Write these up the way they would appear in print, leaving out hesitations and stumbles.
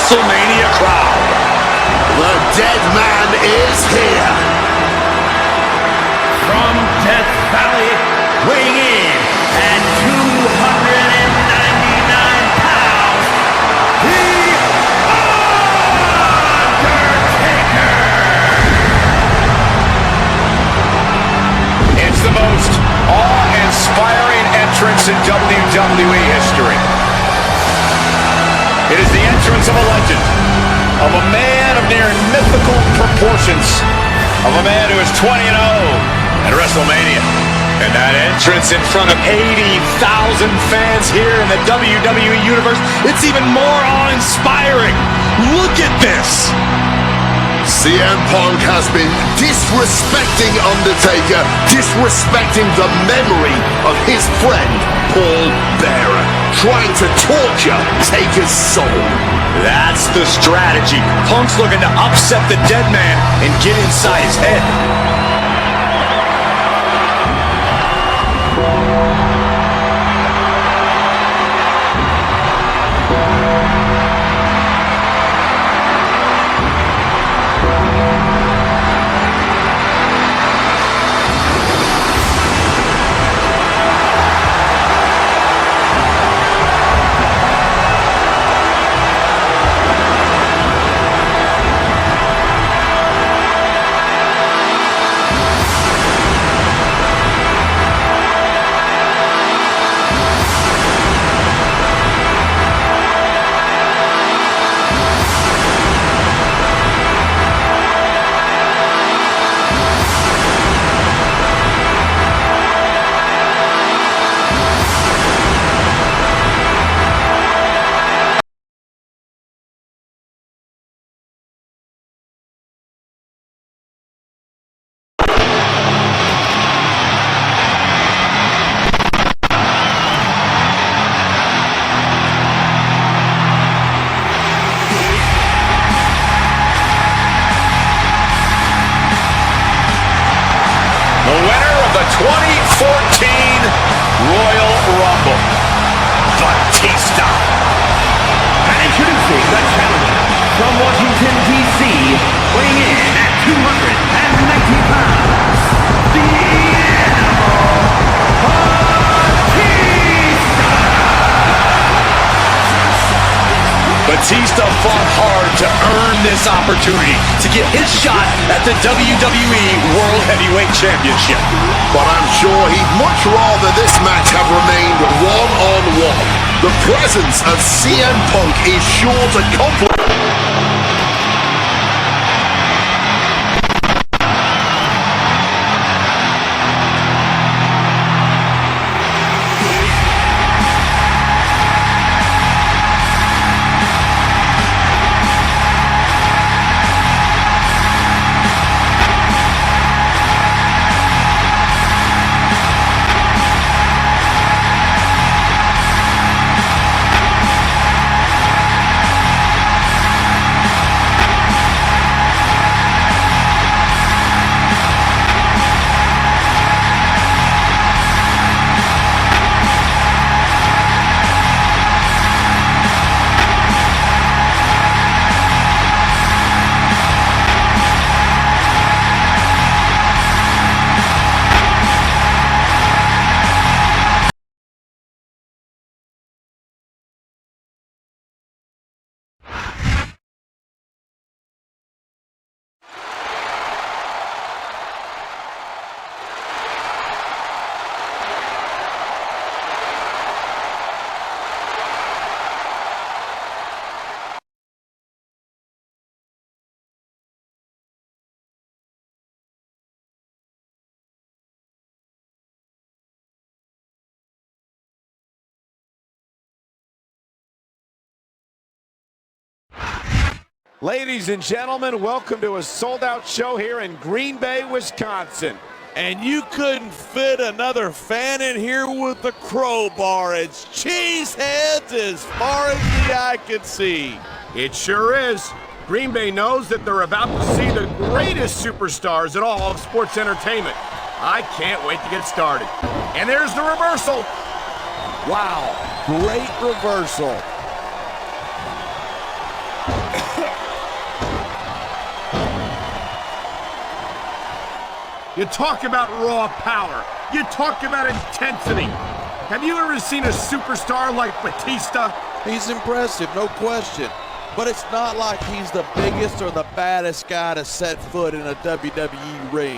WrestleMania crowd. The dead man is here. From Death Valley, weighing in at 299 pounds, the Undertaker! It's the most awe-inspiring entrance in WWE history. It is the entrance of a legend, of a man of near mythical proportions, of a man who is 20-0 at WrestleMania. And that entrance in front of 80,000 fans here in the WWE Universe, it's even more awe-inspiring. Look at this. CM Punk has been disrespecting Undertaker, disrespecting the memory of his friend, Paul Bearer, trying to torture Taker's soul. That's the strategy. Punk's looking to upset the dead man and get inside his head. The winner of the 2014 Royal Rumble, Batista. And introducing the challenger from Washington, D.C., weighing in at 290 pounds, the Animal, Batista fought hard to earn this opportunity to get his shot at the WWE World Heavyweight Championship. But I'm sure he'd much rather this match have remained one-on-one. The presence of CM Punk is sure to complement. Ladies and gentlemen, welcome to a sold-out show here in Green Bay, Wisconsin. And you couldn't fit another fan in here with a crowbar. It's cheeseheads as far as the eye can see. It sure is. Green Bay knows that they're about to see the greatest superstars in all of sports entertainment. I can't wait to get started. And there's the reversal. Wow, great reversal. You talk about raw power. You talk about intensity. Have you ever seen a superstar like Batista? He's impressive, no question. But it's not like he's the biggest or the baddest guy to set foot in a WWE ring.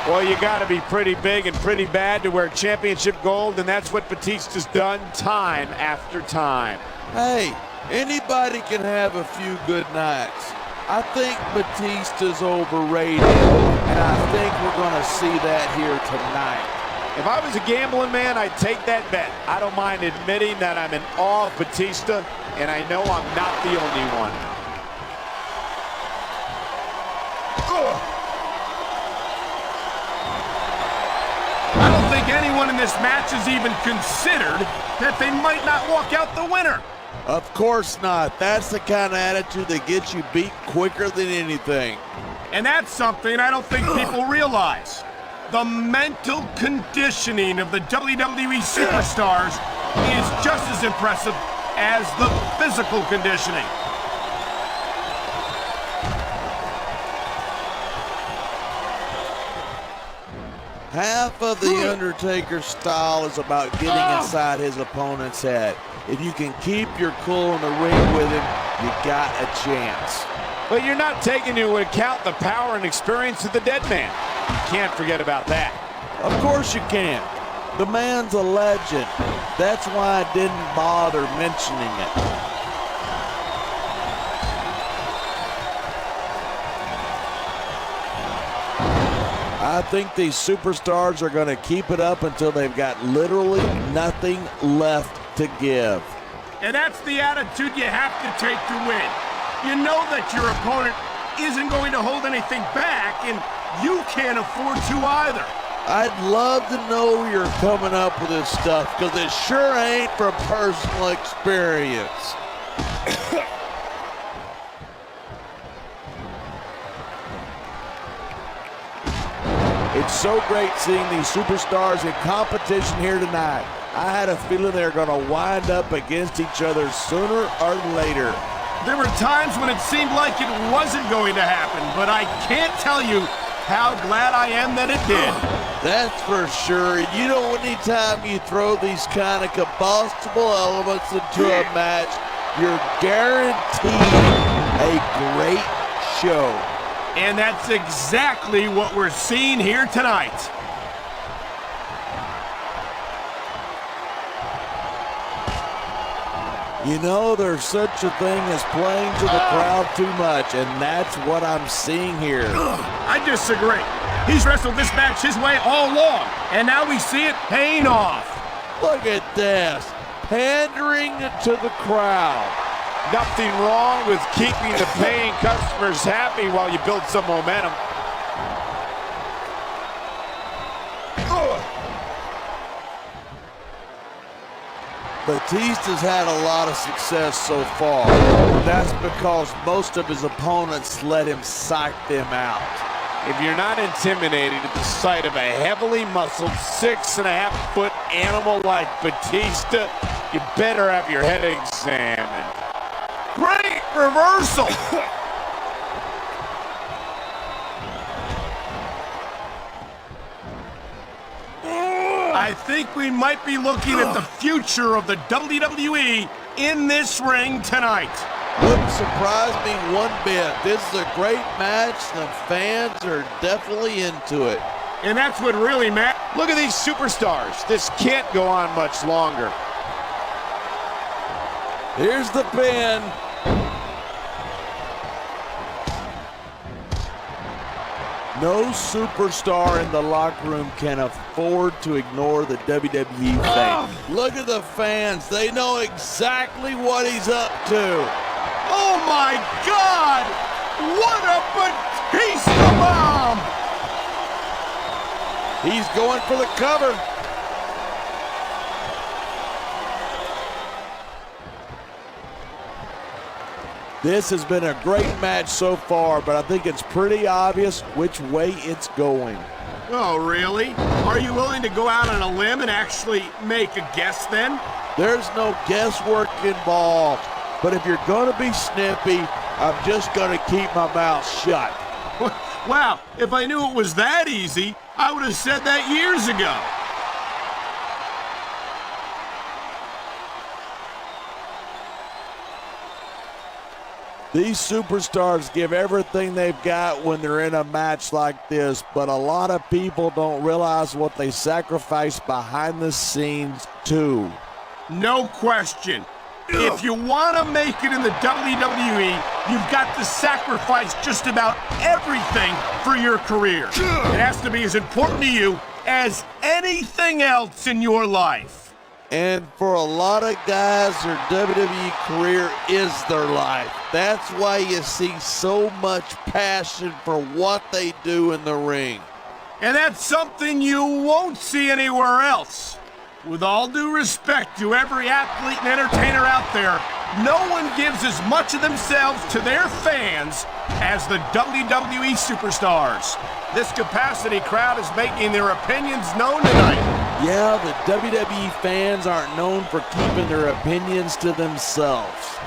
Well, you got to be pretty big and pretty bad to wear championship gold, and that's what Batista's done time after time. Hey, anybody can have a few good nights. I think Batista's overrated, and I think we're going to see that here tonight. If I was a gambling man, I'd take that bet. I don't mind admitting that I'm in awe of Batista, and I know I'm not the only one. I don't think anyone in this match has even considered that they might not walk out the winner. Of course not. That's the kind of attitude that gets you beat quicker than anything. And that's something I don't think people realize. The mental conditioning of the WWE superstars is just as impressive as the physical conditioning. Half of the Undertaker style is about getting inside his opponent's head. If you can keep your cool in the ring with him, you got a chance. But you're not taking into account the power and experience of the dead man. You can't forget about that. Of course you can. The man's a legend. That's why I didn't bother mentioning it. I think these superstars are going to keep it up until they've got literally nothing left to give. And that's the attitude you have to take to win. You know that your opponent isn't going to hold anything back, and you can't afford to either. I'd love to know you're coming up with this stuff, because it sure ain't from personal experience. It's so great seeing these superstars in competition here tonight. I had a feeling they were going to wind up against each other sooner or later. There were times when it seemed like it wasn't going to happen, but I can't tell you how glad I am that it did. That's for sure. You know, anytime you throw these kind of combustible elements into a match, you're guaranteed a great show. And that's exactly what we're seeing here tonight. You know, there's such a thing as playing to the crowd too much, and that's what I'm seeing here. I disagree. He's wrestled this match his way all along, and now we see it paying off. Look at this, pandering to the crowd. Nothing wrong with keeping the paying customers happy while you build some momentum. Batista's had a lot of success so far. That's because most of his opponents let him psych them out. If you're not intimidated at the sight of a heavily muscled 6.5-foot animal like Batista, you better have your head examined. Great reversal! I think we might be looking at the future of the WWE in this ring tonight. Wouldn't surprise me one bit. This is a great match. The fans are definitely into it. And that's what really matters. Look at these superstars. This can't go on much longer. Here's the pin. No superstar in the locker room can afford to ignore the WWE fame. Look at the fans. They know exactly what he's up to. Oh my God! What a Batista bomb! He's going for the cover. This has been a great match so far, but I think it's pretty obvious which way it's going. Oh, really? Are you willing to go out on a limb and actually make a guess then? There's no guesswork involved, but if you're going to be snippy, I'm just going to keep my mouth shut. Wow, if I knew it was that easy, I would have said that years ago. These superstars give everything they've got when they're in a match like this, but a lot of people don't realize what they sacrifice behind the scenes too. No question. If you want to make it in the WWE, you've got to sacrifice just about everything for your career. It has to be as important to you as anything else in your life. And for a lot of guys, their WWE career is their life. That's why you see so much passion for what they do in the ring. And that's something you won't see anywhere else. With all due respect to every athlete and entertainer out there, no one gives as much of themselves to their fans as the WWE superstars. This capacity crowd is making their opinions known tonight. Yeah, the WWE fans aren't known for keeping their opinions to themselves.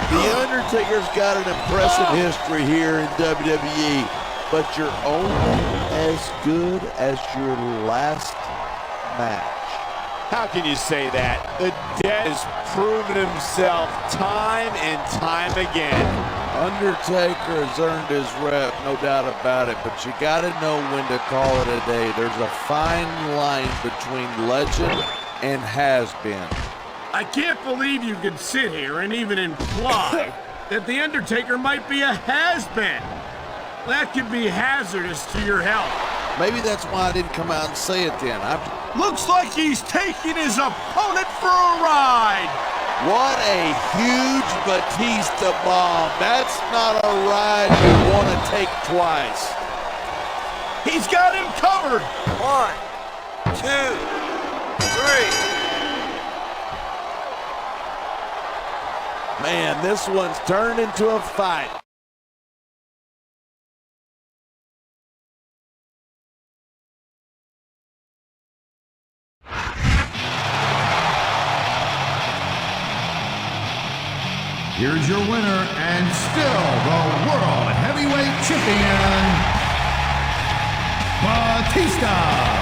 The Undertaker's got an impressive history here in WWE, but you're only as good as your last match. How can you say that? The Dead has proven himself time and time again. Undertaker has earned his rep, no doubt about it, but you gotta know when to call it a day. There's a fine line between legend and has-been. I can't believe you could sit here and even imply that The Undertaker might be a has-been. That could be hazardous to your health. Maybe that's why I didn't come out and say it then. Looks like he's taking his opponent for a ride. What a huge Batista bomb. That's not a ride you want to take twice. He's got him covered. 1, 2, 3. Man, this one's turned into a fight. Here's your winner and still the World Heavyweight Champion, Batista.